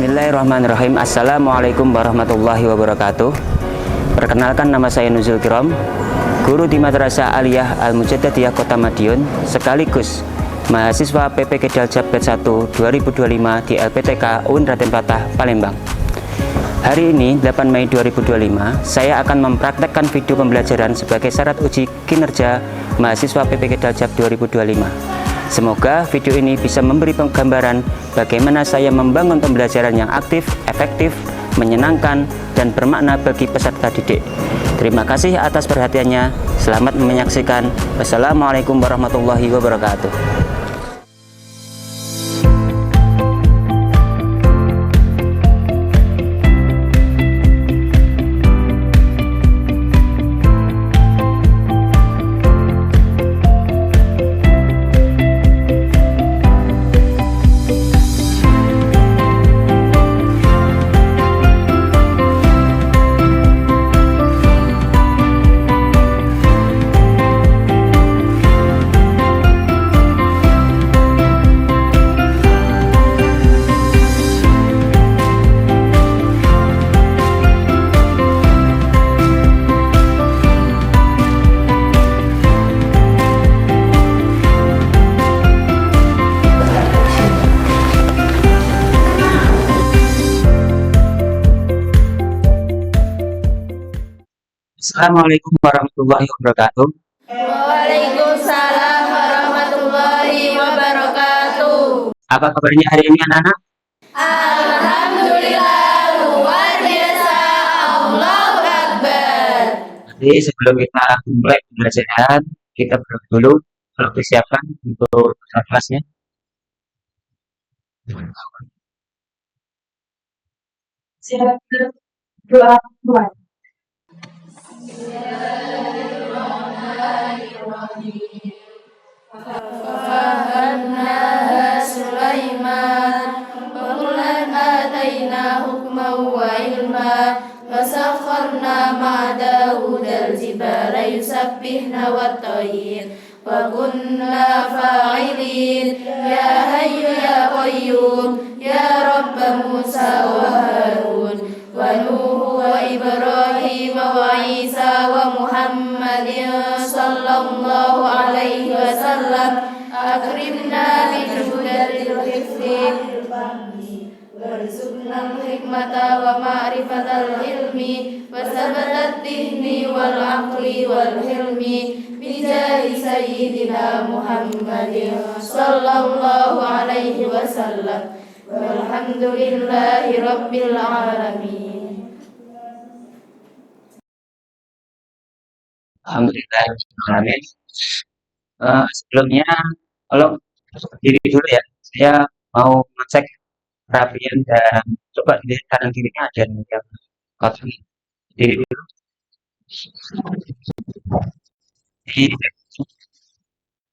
Bismillahirrahmanirrahim. Assalamualaikum warahmatullahi wabarakatuh. Perkenalkan, nama saya Nuzul Kiram, guru di Madrasah Aliyah Al-Mujaddadiyah Kota Madiun, sekaligus mahasiswa PPK Daljab Batch 1 2025 di LPTK UIN Raden Patah, Palembang. Hari ini, 8 Mei 2025, saya akan mempraktekkan video pembelajaran sebagai syarat uji kinerja mahasiswa PPK Daljab 2025. Semoga video ini bisa memberi gambaran bagaimana saya membangun pembelajaran yang aktif, efektif, menyenangkan, dan bermakna bagi peserta didik. Terima kasih atas perhatiannya. Selamat menyaksikan. Wassalamualaikum warahmatullahi wabarakatuh. Assalamualaikum warahmatullahi wabarakatuh. Waalaikumsalam warahmatullahi wabarakatuh. Apa kabarnya hari ini anak-anak? Alhamdulillah, luar biasa. Allahu Akbar. Jadi sebelum kita mulai pembelajaran, kita berdoa dulu. Kalau disiapkan untuk kelasnya. Silakan doa mulai. Fahamnaha Sulaiman wa kullan ataina hukman wa ilma wa sakharna ma'a Dawud al-jibala yusabbihna wat-tayr wa kunna fa'ilin ya hayyu ya qayyum ya rabb Musa wa Harun wa Nuh wa Ibrahim wa Isa wa Muhammadin sallallahu alaihi wasallam akrimna bi judatil hifzi warzuqna hikmata wa ma'rifatal ilmi wa sabatat dihni wal aqli wal hilmi bijahi sayyidina Muhammadin sallallahu alaihi wasallam walhamdulillahi rabbil alamin. Alhamdulillah. Sebelumnya, kalau diri dulu ya, saya mau ngecek kerapian dan coba di kanan kirinya ada yang kotor. Diri dulu.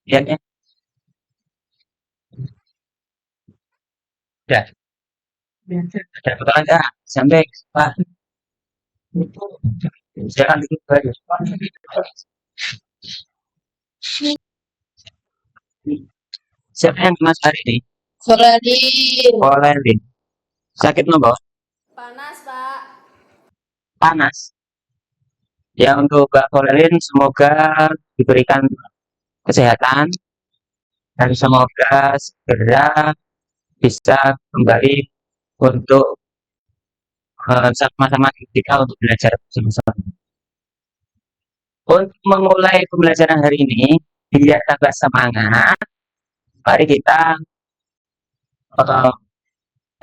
Lihat ya. Udah. Ada potongan enggak? Sampai Pak. Jangan dikit lagi. Siapa yang Mas hari ini? Kolerin. Sakit nopo? Panas, Pak. Panas. Ya, untuk Mbak Kolerin semoga diberikan kesehatan dan semoga segera bisa kembali untuk sama-sama kita untuk belajar bersama-sama. Untuk memulai pembelajaran hari ini, biar tambah semangat, mari kita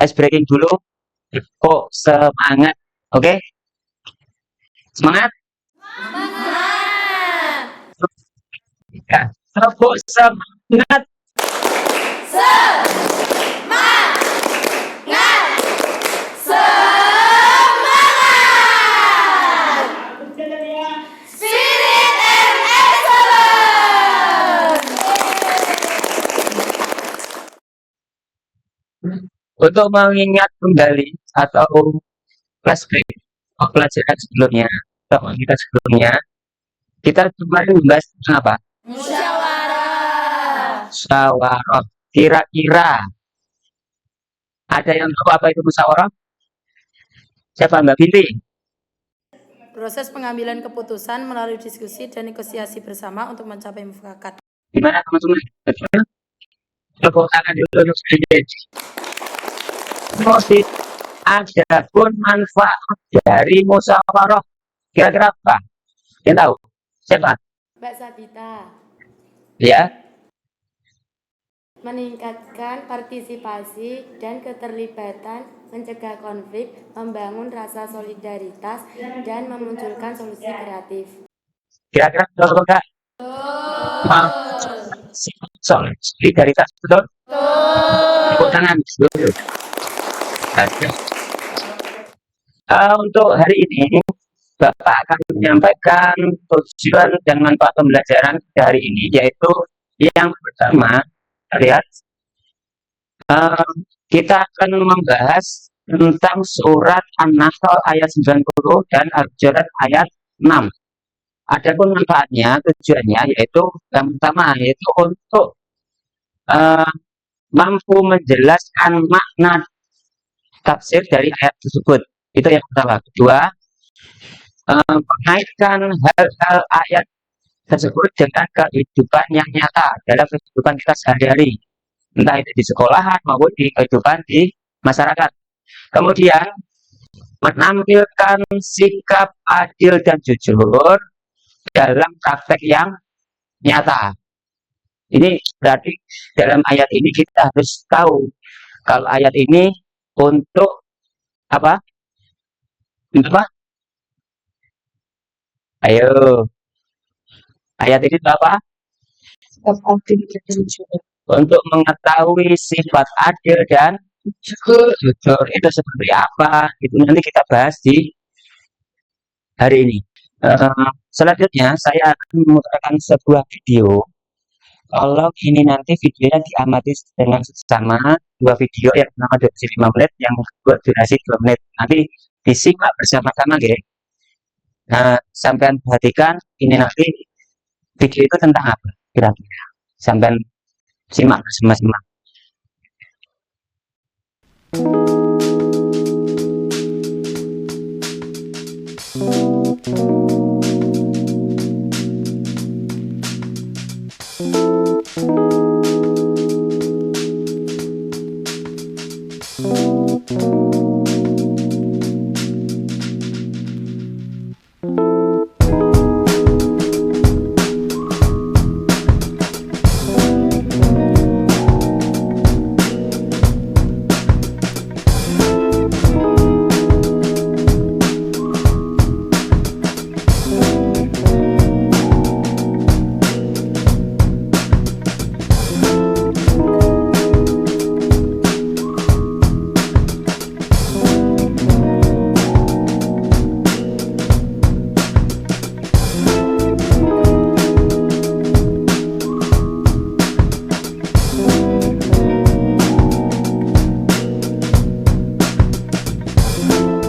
ice breaking dulu. Kok semangat, oke? Semangat? Semangat. Ya, tepuk semangat. Semangat. Spirit and excellence. Untuk mengingat kembali atau flashback pelajaran sebelumnya, kita kemarin membahas tentang apa? Musyawarah. Musyawarah. Kira-kira Ada yang tahu apa itu musyawarah? Siapa, Mbak Binti? Proses pengambilan keputusan melalui diskusi dan negosiasi bersama untuk mencapai mufakat. Gimana teman-teman? Betul? Tepuk tangan dulu untuk sedikit. Motif ada pun manfaat dari musyawarah. Kira-kira apa? Yang tahu? Siapa? Mbak Sabita. Ya. Meningkatkan partisipasi dan keterlibatan, mencegah konflik, membangun rasa solidaritas, dan memunculkan solusi kreatif. Kira-kira betul enggak? Solidaritas betul? Tepuk tangan dulu. Untuk hari ini Bapak akan menyampaikan tujuan dan manfaat pembelajaran hari ini, yaitu yang pertama, lihat, kita akan membahas tentang surat An-Nahl ayat 90 dan Al-Hujurat ayat 6. Adapun manfaatnya, tujuannya yaitu yang pertama yaitu untuk mampu menjelaskan makna tafsir dari ayat tersebut. Itu yang pertama. Kedua, mengaitkan hal-hal ayat tersebut dengan kehidupan yang nyata dalam kehidupan kita sehari-hari, entah itu di sekolahan maupun di kehidupan di masyarakat. Kemudian menampilkan sikap adil dan jujur dalam praktek yang nyata. Ini berarti dalam ayat ini kita harus tahu kalau ayat ini untuk apa? Apa? Ayo. Ayat ini apa? Untuk mengetahui sifat adil dan jujur itu seperti apa? Itu nanti kita bahas di hari ini. Selanjutnya saya akan memutarkan sebuah video. Kalau ini nanti videonya diamati dengan seksama, dua video, yang pertama durasi 5 menit, yang kedua durasi 2 menit. Nanti disimak bersama-sama, gitu. Nah, sampean perhatikan ini nanti video itu tentang apa kira-kira. Sampean simak bersama-sama.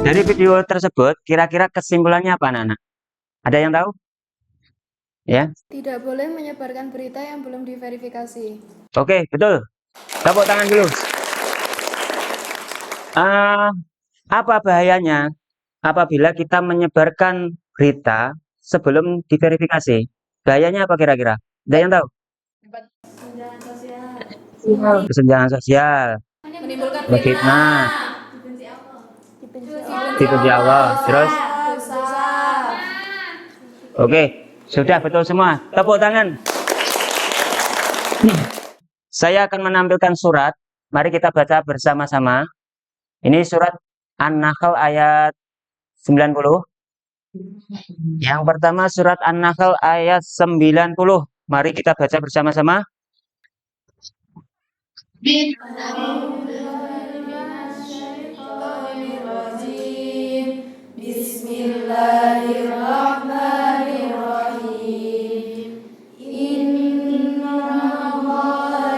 Dari video tersebut, kira-kira kesimpulannya apa, anak-anak? Ada yang tahu? Ya. Tidak boleh menyebarkan berita yang belum diverifikasi. Oke, betul. Tepuk tangan dulu. Apa bahayanya apabila kita menyebarkan berita sebelum diverifikasi? Bahayanya apa kira-kira? Ada yang tahu? Kesenjangan sosial. Kesenjangan sosial, Menimbulkan fitnah, dibenci Allah. dipuji Allah. Terus, Dosa. oke, sudah betul semua. Tepuk tangan. Saya akan menampilkan surat. Mari kita baca bersama-sama. Ini surat An-Nahl ayat 90. Yang pertama surat An-Nahl ayat 90. Mari kita baca bersama-sama. Bismillahirrahmanirrahim. Innallaha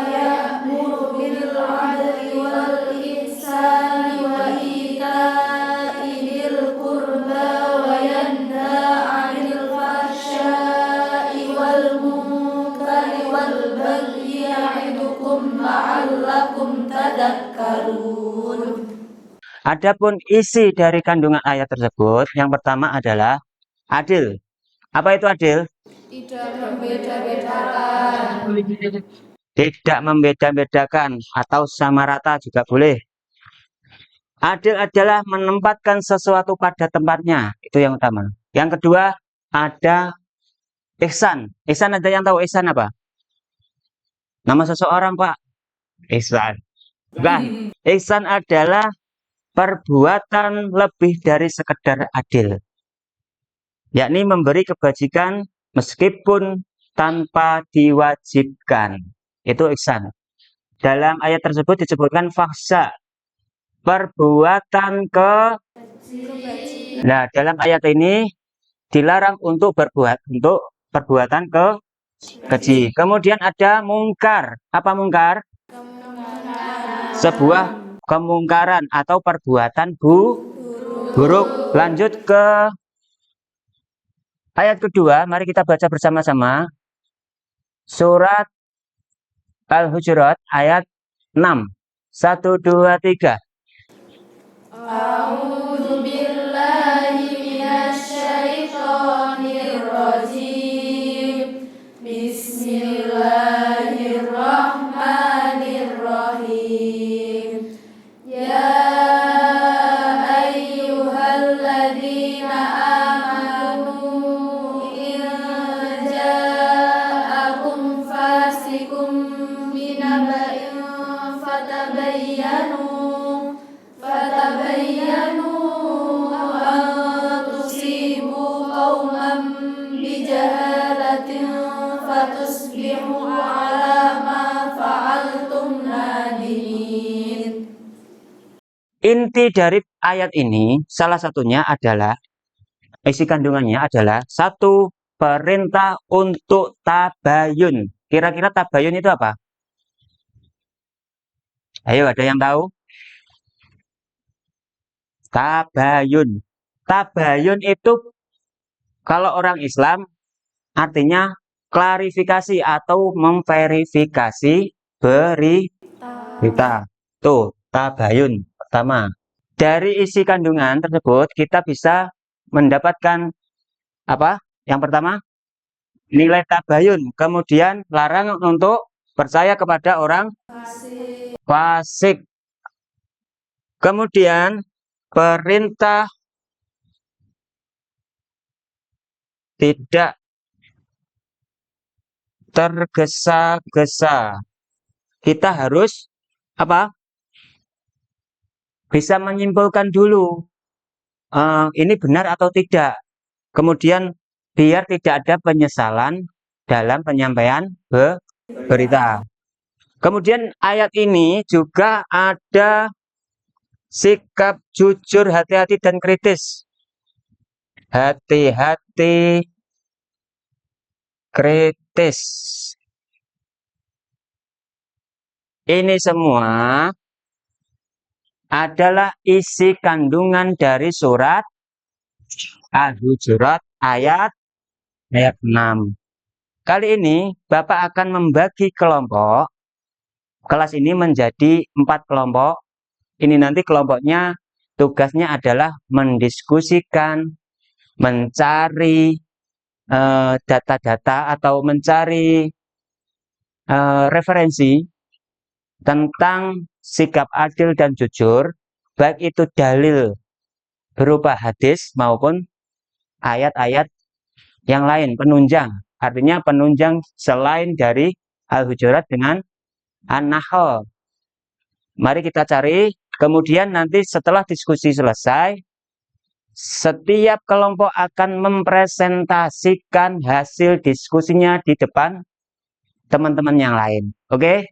ya'muru bil 'adli wal ihsani wa ita'i dzil qurba wa yanha 'anil fahsya'i wal munkari wal bagyi ya'idukum la'allakum tadhakkarun. Adapun isi dari kandungan ayat tersebut, yang pertama adalah adil. Apa itu adil? Tidak membeda-bedakan. Tidak membeda-bedakan atau sama rata juga boleh. Adil adalah menempatkan sesuatu pada tempatnya. Itu yang utama. Yang kedua, ada ihsan. Ihsan, ada yang tahu ihsan apa? Nama seseorang, Pak. Ihsan. Bukan. Ihsan adalah perbuatan lebih dari sekedar adil. Yakni memberi kebajikan meskipun tanpa diwajibkan. Itu ihsan. Dalam ayat tersebut disebutkan fahsya, perbuatan Nah, dalam ayat ini dilarang untuk perbuatan keji. Kemudian ada mungkar. Apa mungkar? Sebuah kemungkaran atau perbuatan buruk. Lanjut ke ayat kedua. Mari kita baca bersama-sama. Surat Al-Hujurat ayat 6. 1, 2, 3. A'udzu billahi minasyaitonir rajim. Bismillahirrahmanirrahim. Ya ayyuhalladzina amanu in ja'akum fasikum binaba'in fatabayyanu an tusibu qauman bijahalatin fatusbihu ala ma fa'altum nadimin. Inti dari ayat ini salah satunya adalah isi kandungannya adalah satu, perintah untuk tabayun. Kira-kira tabayun itu apa? Ayo, ada yang tahu? Tabayun. Tabayun itu kalau orang Islam artinya klarifikasi atau memverifikasi berita. Tuh, tabayun pertama. Dari isi kandungan tersebut kita bisa mendapatkan apa? Yang pertama, nilai tabayun. Kemudian larangan untuk percaya kepada orang fasik. Kemudian perintah tidak tergesa-gesa. Kita harus apa? Bisa menyimpulkan dulu ini benar atau tidak. Kemudian biar tidak ada penyesalan dalam penyampaian berita. Kemudian ayat ini juga ada sikap jujur, hati-hati dan kritis. Hati-hati, kritis. Ini semua adalah isi kandungan dari surat Al-Hujurat ayat 6. Kali ini Bapak akan membagi kelompok. Kelas ini menjadi 4 kelompok. Ini nanti kelompoknya tugasnya adalah mendiskusikan, mencari data-data atau mencari referensi tentang sikap adil dan jujur, baik itu dalil berupa hadis maupun ayat-ayat yang lain, penunjang. Artinya penunjang selain dari Al-Hujurat dengan An-Nahl. Mari kita cari. Kemudian nanti setelah diskusi selesai, setiap kelompok akan mempresentasikan hasil diskusinya di depan teman-teman yang lain. Oke?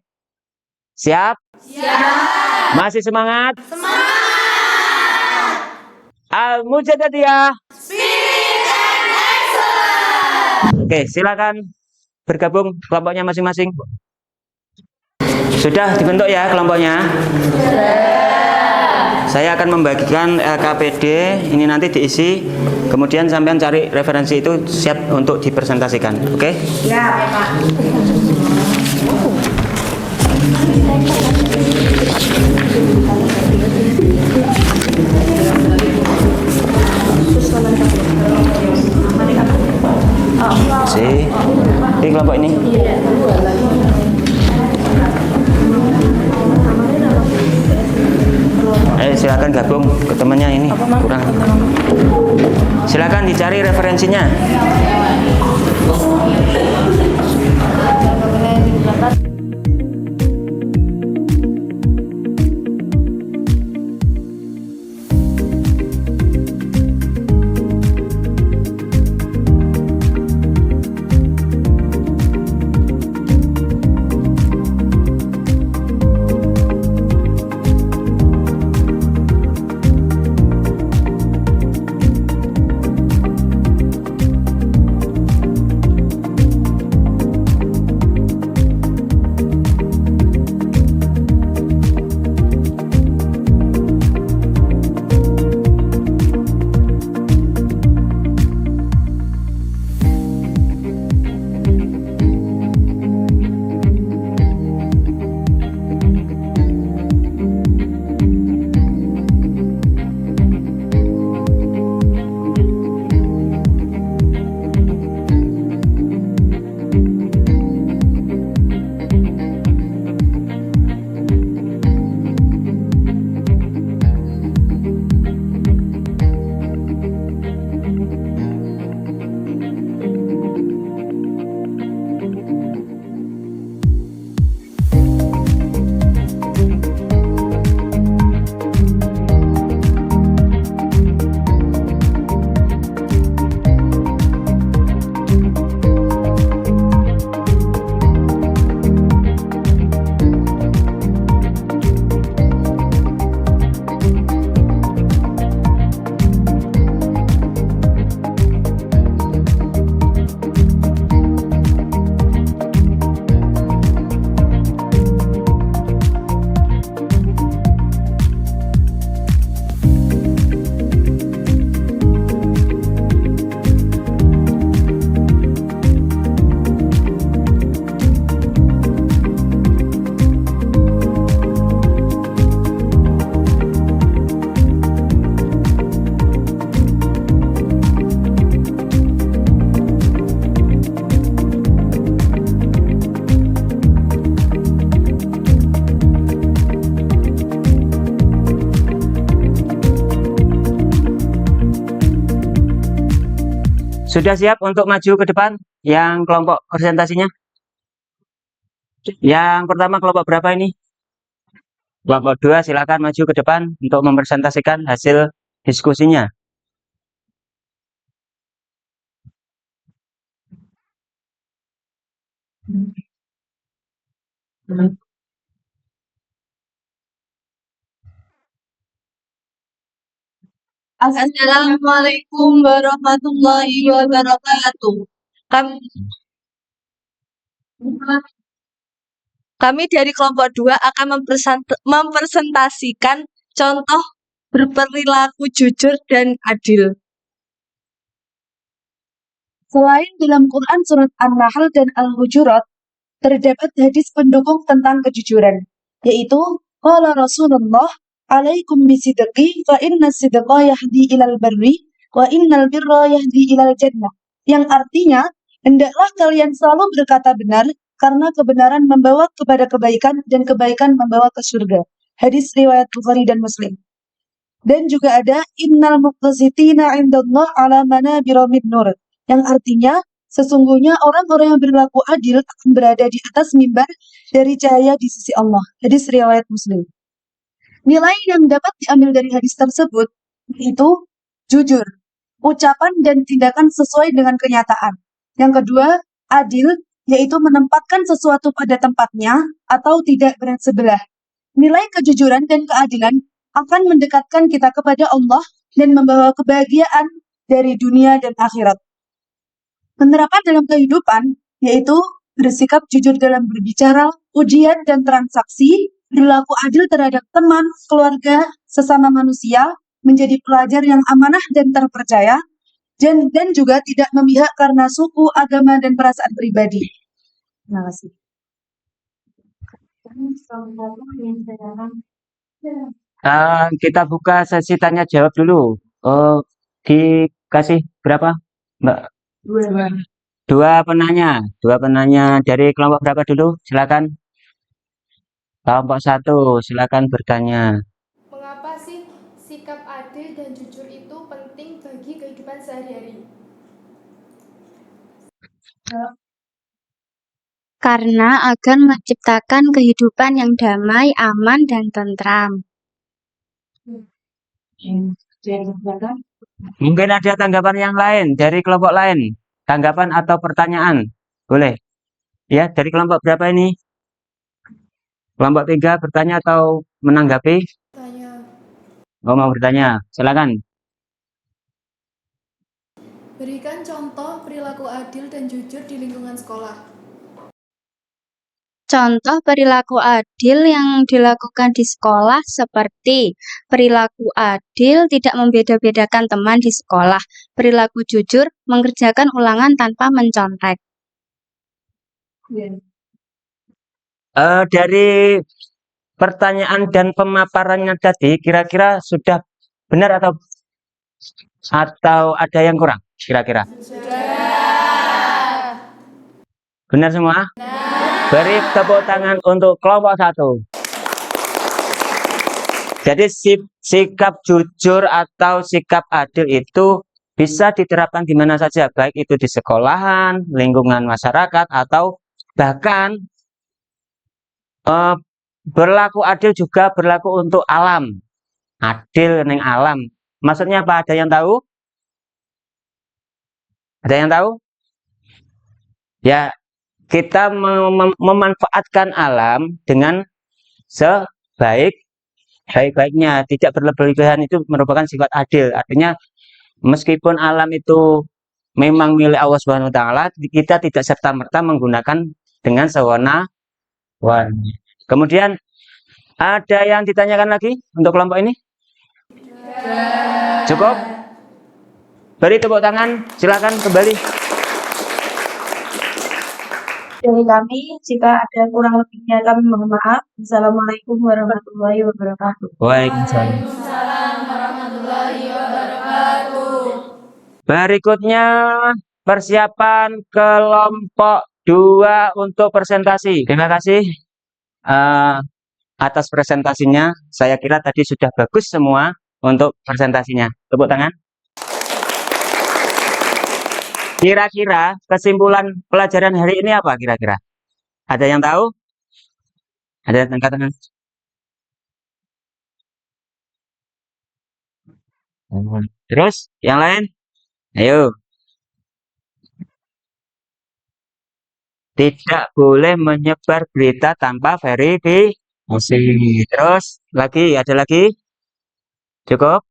Siap? Siap. Masih semangat? Semangat. Al-Mujadadiyah. Spirit and Excellence. Oke, silakan bergabung kelompoknya masing-masing. Sudah dibentuk ya kelompoknya? Saya akan membagikan KPD, ini nanti diisi, kemudian sampean cari referensi itu siap untuk dipresentasikan, oke? Ya, Pak. C. Ini kelompok ini. Silakan gabung ke temannya ini kurang. Silakan dicari referensinya. Sudah siap untuk maju ke depan yang kelompok presentasinya? Yang pertama kelompok berapa ini? Kelompok 2, silakan maju ke depan untuk mempresentasikan hasil diskusinya. Assalamualaikum warahmatullahi wabarakatuh. Kami dari kelompok 2 akan mempresentasikan contoh berperilaku jujur dan adil. Selain dalam Quran surat An-Nahl dan Al-Hujurat, terdapat hadis pendukung tentang kejujuran, yaitu qala Rasulullah alaikum bisidqi fa inna sidqa yahdi ilal barri wa innal birra yahdi ilal jannah, yang artinya hendaklah kalian selalu berkata benar karena kebenaran membawa kepada kebaikan dan kebaikan membawa ke surga. Hadis riwayat Bukhari dan Muslim. Dan juga ada innal muqtasitina indallah ala manabira min nur, yang artinya sesungguhnya orang-orang yang berlaku adil akan berada di atas mimbar dari cahaya di sisi Allah. Hadis riwayat Muslim. Nilai yang dapat diambil dari hadis tersebut yaitu jujur, ucapan dan tindakan sesuai dengan kenyataan. Yang kedua, adil, yaitu menempatkan sesuatu pada tempatnya atau tidak berat sebelah. Nilai kejujuran dan keadilan akan mendekatkan kita kepada Allah dan membawa kebahagiaan dari dunia dan akhirat. Penerapan dalam kehidupan, yaitu bersikap jujur dalam berbicara, ujian dan transaksi, berlaku adil terhadap teman, keluarga, sesama manusia, menjadi pelajar yang amanah dan terpercaya, dan juga tidak memihak karena suku, agama, dan perasaan pribadi. Terima kasih. Kita buka sesi tanya jawab dulu. dikasih berapa, Mbak? Dua penanya dari kelompok berapa dulu? Silakan. Kelompok 1, silakan bertanya. Mengapa sih sikap adil dan jujur itu penting bagi kehidupan sehari-hari? Karena agar menciptakan kehidupan yang damai, aman, dan tentram. Mungkin ada tanggapan yang lain dari kelompok lain, tanggapan atau pertanyaan, boleh. Ya, dari kelompok berapa ini? Kelompok 3 bertanya atau menanggapi? Tanya. Oh, mau bertanya, silakan. Berikan contoh perilaku adil dan jujur di lingkungan sekolah. Contoh perilaku adil yang dilakukan di sekolah seperti perilaku adil tidak membeda-bedakan teman di sekolah. Perilaku jujur mengerjakan ulangan tanpa mencontek. Dari pertanyaan dan pemaparannya tadi, kira-kira sudah benar atau ada yang kurang? Kira-kira? Benar semua? Beri tepuk tangan untuk kelompok 1. Jadi sikap jujur atau sikap adil itu bisa diterapkan di mana saja, baik itu di sekolahan, lingkungan masyarakat, atau bahkan berlaku adil juga berlaku untuk alam. Adil ning alam. Maksudnya apa? Ada yang tahu? Ada yang tahu? Ya, kita memanfaatkan alam dengan sebaik-baiknya, tidak berlebihan, itu merupakan sifat adil. Artinya meskipun alam itu memang milik Allah Subhanahu wa taala, kita tidak serta-merta menggunakan dengan sewenang-wenang. Kemudian ada yang ditanyakan lagi untuk kelompok ini? Cukup? Beri tepuk tangan, silakan kembali. Dari kami, jika ada kurang lebihnya kami mohon maaf. Assalamualaikum warahmatullahi wabarakatuh. Waalaikumsalam. Berikutnya persiapan kelompok 2 untuk presentasi. Terima kasih atas presentasinya. Saya kira tadi sudah bagus semua untuk presentasinya. Tepuk tangan. Kira-kira kesimpulan pelajaran hari ini apa kira-kira? Ada yang tahu? Ada yang angkat tangan? Terus yang lain? Ayo. Tidak boleh menyebar berita tanpa verifikasi. Terus lagi, ada lagi? Cukup?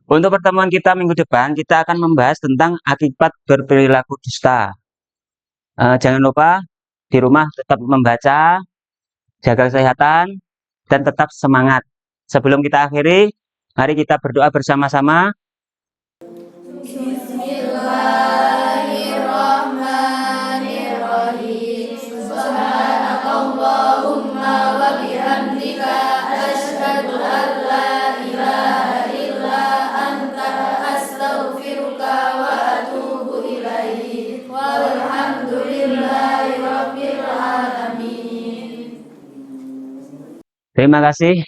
Untuk pertemuan kita minggu depan, kita akan membahas tentang akibat berperilaku dusta. Jangan lupa di rumah tetap membaca, jaga kesehatan, dan tetap semangat. Sebelum kita akhiri, mari kita berdoa bersama-sama. Bismillahirrahmanirrahim. Subhanakallahumma wa bihamdika asyhadu an la ilaha illa anta astaghfiruka wa atubu ilaik. Walhamdulillahi rabbil alamin. Terima kasih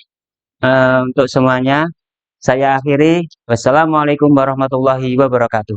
untuk semuanya. Saya akhiri. Wassalamualaikum warahmatullahi wabarakatuh.